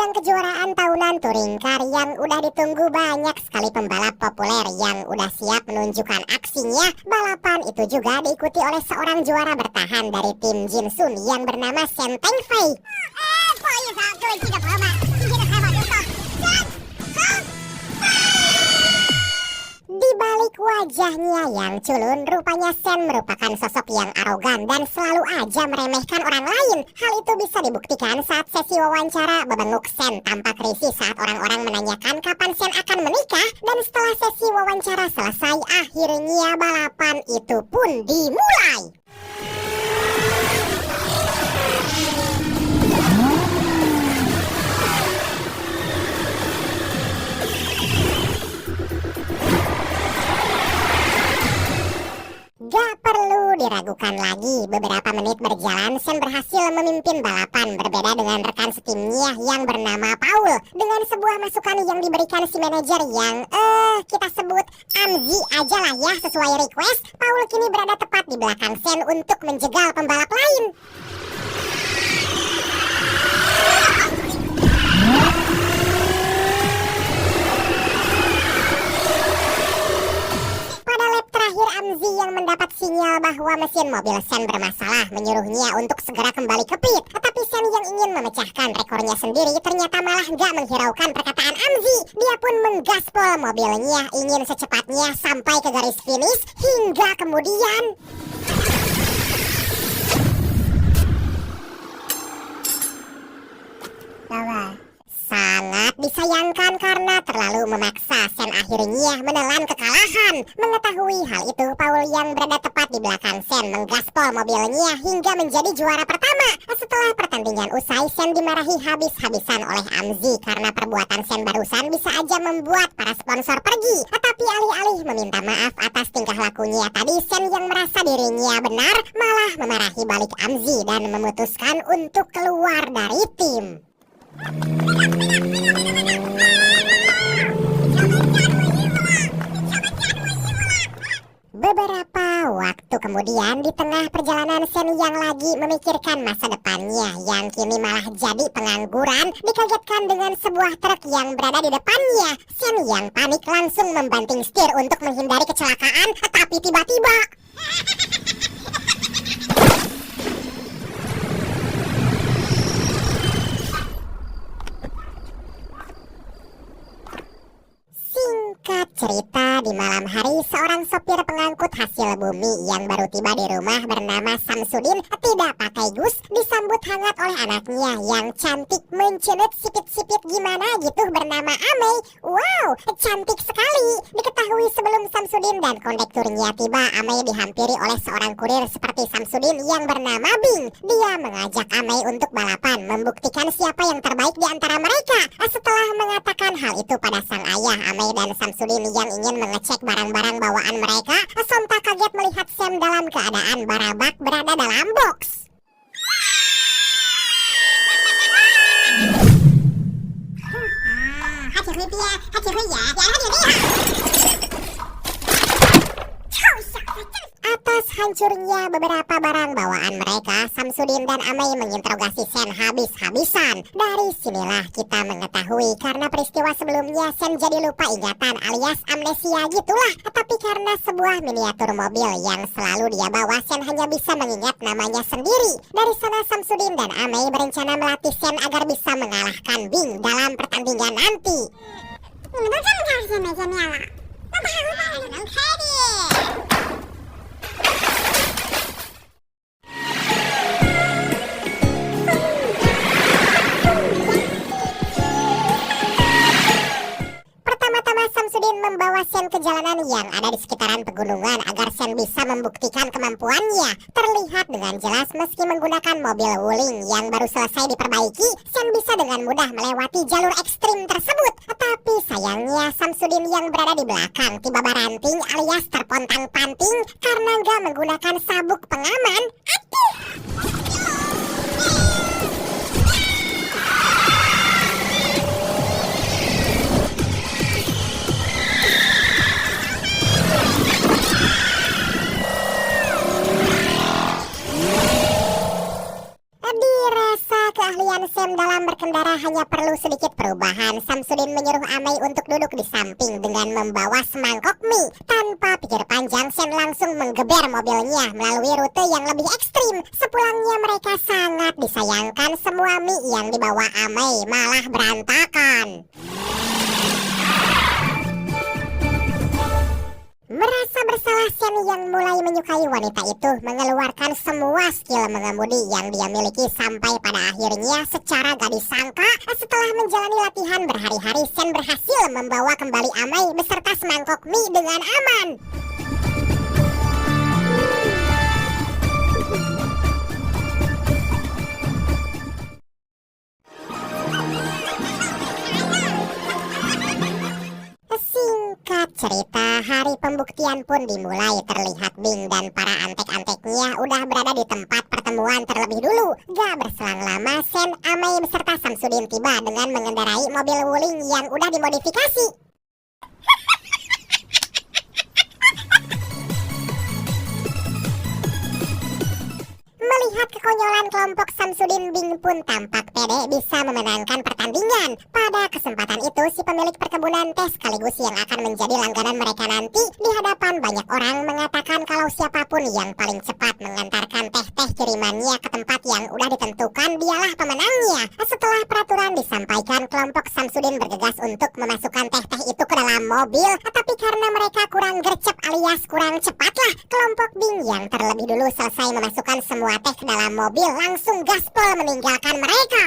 Ajang kejuaraan tahunan touring car yang udah ditunggu banyak sekali pembalap populer yang udah siap menunjukkan aksinya. Balapan itu juga diikuti oleh seorang juara bertahan dari tim Jinsun yang bernama Shen Tengfei. Di balik wajahnya yang culun, rupanya Shen merupakan sosok yang arogan dan selalu aja meremehkan orang lain. Hal itu bisa dibuktikan saat sesi wawancara bebenguk Shen tampak risih saat orang-orang menanyakan kapan Shen akan menikah. Dan setelah sesi wawancara selesai, akhirnya balapan itu pun dimulai. Gak perlu diragukan lagi, beberapa menit berjalan, Shen berhasil memimpin balapan berbeda dengan rekan setimnya yang bernama Paul. Dengan sebuah masukan yang diberikan si manajer yang kita sebut Amzi aja lah ya sesuai request, Paul kini berada tepat di belakang Shen untuk menjegal pembalap lain. Terakhir Amzi yang mendapat sinyal bahwa mesin mobil Shen bermasalah menyuruhnya untuk segera kembali ke pit. Tetapi Shen yang ingin memecahkan rekornya sendiri ternyata malah gak menghiraukan perkataan Amzi. Dia pun menggaspol mobilnya ingin secepatnya sampai ke garis finish hingga kemudian sangat disayangkan karena terlalu memaksa, Shen akhirnya menelan kekalahan. Mengetahui hal itu, Paul yang berada tepat di belakang Shen menggaspol mobilnya hingga menjadi juara pertama. Setelah pertandingan usai, Shen dimarahi habis-habisan oleh Amzi karena perbuatan Shen barusan bisa aja membuat para sponsor pergi. Tetapi alih-alih meminta maaf atas tingkah lakunya tadi, Shen yang merasa dirinya benar malah memarahi balik Amzi dan memutuskan untuk keluar dari tim. Beberapa waktu kemudian, di tengah perjalanan Shen yang lagi memikirkan masa depannya yang kini malah jadi pengangguran, dikagetkan dengan sebuah truk yang berada di depannya. Shen yang panik langsung membanting setir untuk menghindari kecelakaan, tapi tiba-tiba cerita, di malam hari seorang sopir pengangkut hasil bumi yang baru tiba di rumah bernama Samsudin tidak pakai gus disambut hangat oleh anaknya yang cantik mencenut sipit-sipit gimana gitu bernama Amei. Wow, cantik sekali. Diketahui sebelum Samsudin dan kondekturnya tiba, Amei dihampiri oleh seorang kurir seperti Samsudin yang bernama Bing. Dia mengajak Amei untuk balapan, membuktikan siapa yang terbaik di antara mereka. Setelah mengatakan hal itu pada sang ayah, Amei dan Samsudin yang ingin mengecek barang-barang bawaan mereka sontak kaget melihat Shen dalam keadaan barabak berada dalam box. Atas hancurnya beberapa barang bawaan mereka, Samsudin dan Amei menginterogasi Shen habis-habisan. Dari sinilah kita mengetahui karena peristiwa sebelumnya Shen jadi lupa ingatan alias amnesia gitulah. Tapi karena sebuah miniatur mobil yang selalu dia bawa, Shen hanya bisa mengingat namanya sendiri. Dari sana Samsudin dan Amei berencana melatih Shen agar bisa mengalahkan Bing dalam pertandingan nanti. Samsudin membawa Shen ke jalanan yang ada di sekitaran pegunungan agar Shen bisa membuktikan kemampuannya. Terlihat dengan jelas meski menggunakan mobil Wuling yang baru selesai diperbaiki, Shen bisa dengan mudah melewati jalur ekstrim tersebut. Tapi sayangnya Samsudin yang berada di belakang tiba baranting alias terpontang-panting karena nggak menggunakan sabuk pengaman. Dirasa keahlian Shen dalam berkendara hanya perlu sedikit perubahan. Samsudin menyuruh Amai untuk duduk di samping dengan membawa semangkok mie. Tanpa pikir panjang, Sen langsung menggeber mobilnya melalui rute yang lebih ekstrim. Sepulangnya mereka sangat disayangkan, semua mie yang dibawa Amai malah berantakan. Merasa bersalah, Sen yang mulai menyukai wanita itu mengeluarkan semua skill mengemudi yang dia miliki sampai pada akhirnya secara gak disangka setelah menjalani latihan berhari-hari, Sen berhasil membawa kembali Amai beserta semangkok mie dengan aman. Singkat cerita, hari pembuktian pun dimulai. Terlihat Bing dan para antek-anteknya udah berada di tempat pertemuan terlebih dulu. Gak berselang lama, Sen, Amai beserta Samsudin tiba dengan mengendarai mobil Wuling yang udah dimodifikasi. Melihat kekonyolan kelompok Samsudin, Bing pun tampak pede bisa memenangkan pertandingan. Pada kesempatan itu, si pemilik perkebunan teh sekaligus yang akan menjadi langganan mereka nanti di hadapan banyak orang mengatakan kalau siapapun yang paling cepat mengantarkan teh-teh kirimannya ke tempat yang udah ditentukan dialah pemenangnya. Setelah peraturan disampaikan, kelompok Samsudin bergegas untuk memasukkan teh-teh itu ke dalam mobil. Tapi karena mereka kurang gercep alias kurang cepatlah, kelompok Bing yang terlebih dulu selesai memasukkan semua teh ke dalam mobil langsung gaspol meninggalkan mereka.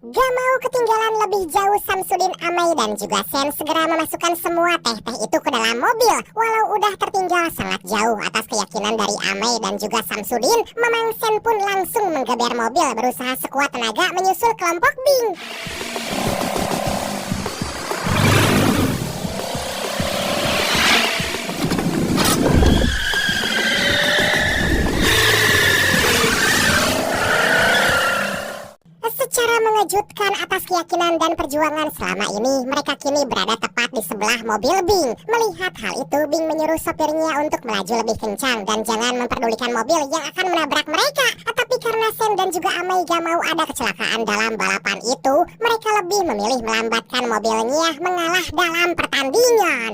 Gak mau ketinggalan lebih jauh, Samsudin, Amai dan juga Sen segera memasukkan semua teh-teh itu ke dalam mobil. Walau udah tertinggal sangat jauh atas keyakinan dari Amai dan juga Samsudin, Mamang Sen pun langsung menggeber mobil berusaha sekuat tenaga menyusul kelompok Bing. Secara mengejutkan atas keyakinan dan perjuangan selama ini, mereka kini berada tepat di sebelah mobil Bing. Melihat hal itu, Bing menyuruh sopirnya untuk melaju lebih kencang dan jangan memperdulikan mobil yang akan menabrak mereka. Tapi karena Sen dan juga Amai gak mau ada kecelakaan dalam balapan itu, mereka lebih memilih melambatkan mobilnya mengalah dalam pertandingan.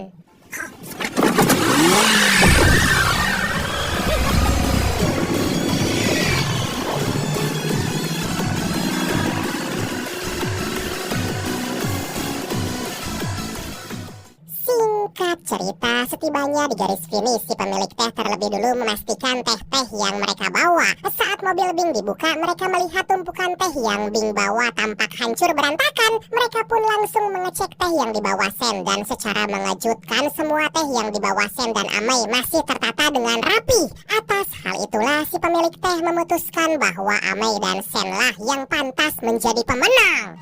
Singkat cerita, setibanya di garis finish, si pemilik teh terlebih dulu memastikan teh-teh yang mereka bawa. Saat mobil Bing dibuka, mereka melihat tumpukan teh yang Bing bawa tampak hancur berantakan. Mereka pun langsung mengecek teh yang dibawa Sen dan secara mengejutkan semua teh yang dibawa Sen dan Amai masih tertata dengan rapi. Atas hal itulah si pemilik teh memutuskan bahwa Amai dan Sen lah yang pantas menjadi pemenang.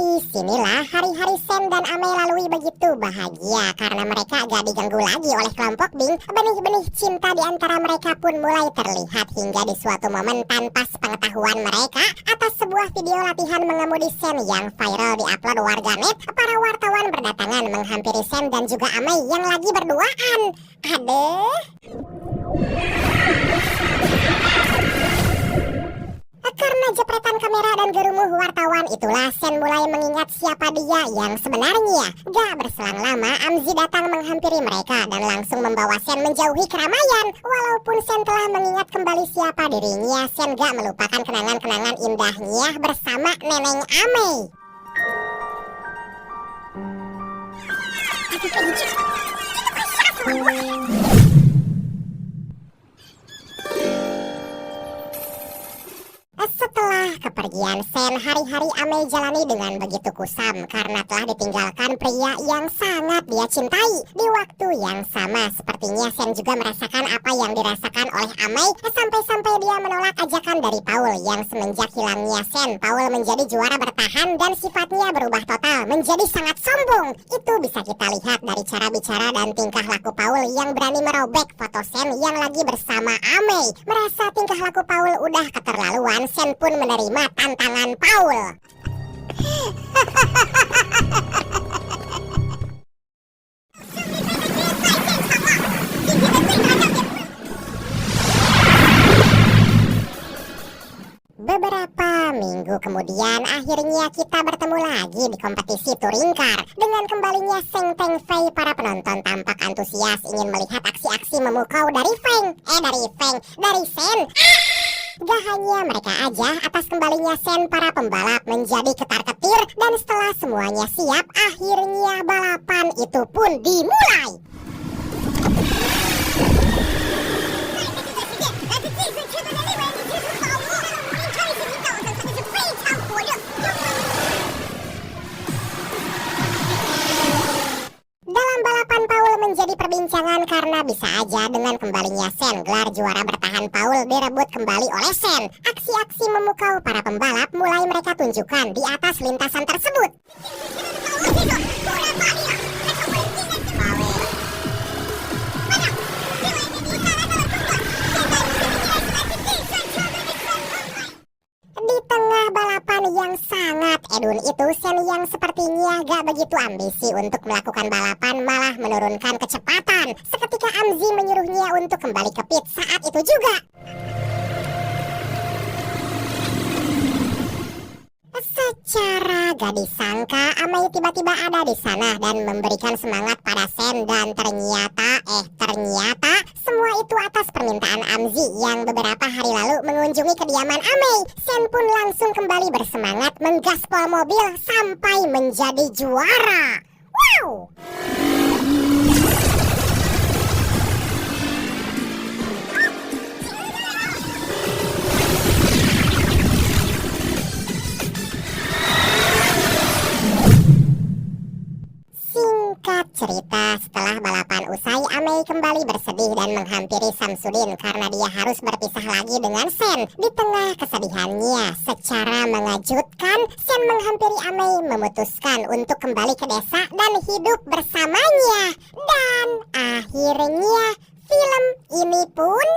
Disinilah hari-hari Sen dan Amai lalui begitu bahagia karena mereka gak diganggu lagi oleh kelompok Bing. Benih-benih cinta di antara mereka pun mulai terlihat hingga di suatu momen tanpa sepengetahuan mereka atas sebuah video latihan mengemudi Sen yang viral di-upload warganet. Para wartawan berdatangan menghampiri Sen dan juga Amai yang lagi berduaan. Aduh. Karena jepretan kamera dan gerumuh wartawan itulah Sen mulai mengingat siapa dia yang sebenarnya. Gak berselang lama, Amzi datang menghampiri mereka dan langsung membawa Sen menjauhi keramaian. Walaupun Sen telah mengingat kembali siapa dirinya, Sen gak melupakan kenangan-kenangan indahnya bersama Neneng Amai. Setelah kepergian Sen, hari-hari Amei jalani dengan begitu kusam karena telah ditinggalkan pria yang sangat dia cintai. Di waktu yang sama, sepertinya Sen juga merasakan apa yang dirasakan oleh Amei, sampai-sampai dia menolak ajakan dari Paul yang semenjak hilangnya Sen, Paul menjadi juara bertahan dan sifatnya berubah total menjadi sangat sombong. Itu bisa kita lihat dari cara bicara dan tingkah laku Paul yang berani merobek foto Sen yang lagi bersama Amei. Merasa tingkah laku Paul udah keterlaluan, Sen pun menerima tantangan Paul. Beberapa minggu kemudian, akhirnya kita bertemu lagi di kompetisi touring car. Dengan kembalinya Seng Teng Fei, para penonton tampak antusias ingin melihat aksi-aksi memukau dari Sen. Gak hanya mereka aja, atas kembalinya Sen, para pembalap menjadi ketar-ketir. Dan setelah semuanya siap, akhirnya balapan itu pun dimulai. Dalam balapan, Paul menjadi perbincangan karena bisa aja dengan kembalinya Sen, gelar juara bertahan Paul direbut kembali oleh Sen. Aksi-aksi memukau para pembalap mulai mereka tunjukkan di atas lintasan tersebut. Di tengah balapan yang sangat edun itu, Sen yang sepertinya gak begitu ambisi untuk melakukan balapan malah menurunkan kecepatan. Seketika Amzi menyuruhnya untuk kembali ke pit saat itu juga. Secara gak disangka, Amei tiba-tiba ada di sana dan memberikan semangat pada Sen, dan ternyata semua itu atas permintaan Amzi yang beberapa hari lalu mengunjungi kediaman Amei. Sen pun langsung kembali bersemangat menggaspol mobil sampai menjadi juara. Wow! Singkat cerita, setelah balapan usai, Amei kembali bersedih dan menghampiri Samsudin karena dia harus berpisah lagi dengan Sen. Di tengah kesedihannya, secara mengejutkan, Sen menghampiri Amei memutuskan untuk kembali ke desa dan hidup bersamanya. Dan akhirnya film ini pun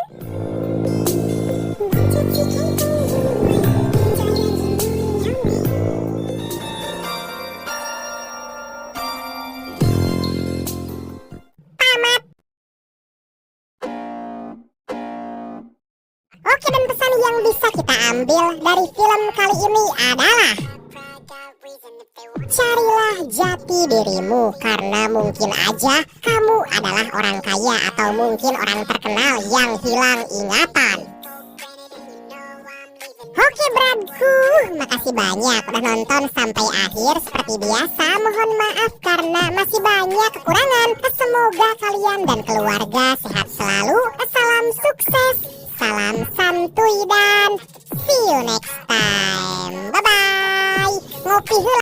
Oke, dan pesan yang bisa kita ambil dari film kali ini adalah: carilah jati dirimu, karena mungkin aja kamu adalah orang kaya atau mungkin orang terkenal yang hilang ingatan. Oke bradku, makasih banyak udah nonton sampai akhir. Seperti biasa, mohon maaf karena masih banyak kekurangan. Semoga kalian dan keluarga sehat selalu. Salam sukses, salam santuy, dan see you next time. Bye bye. Ngopi hula.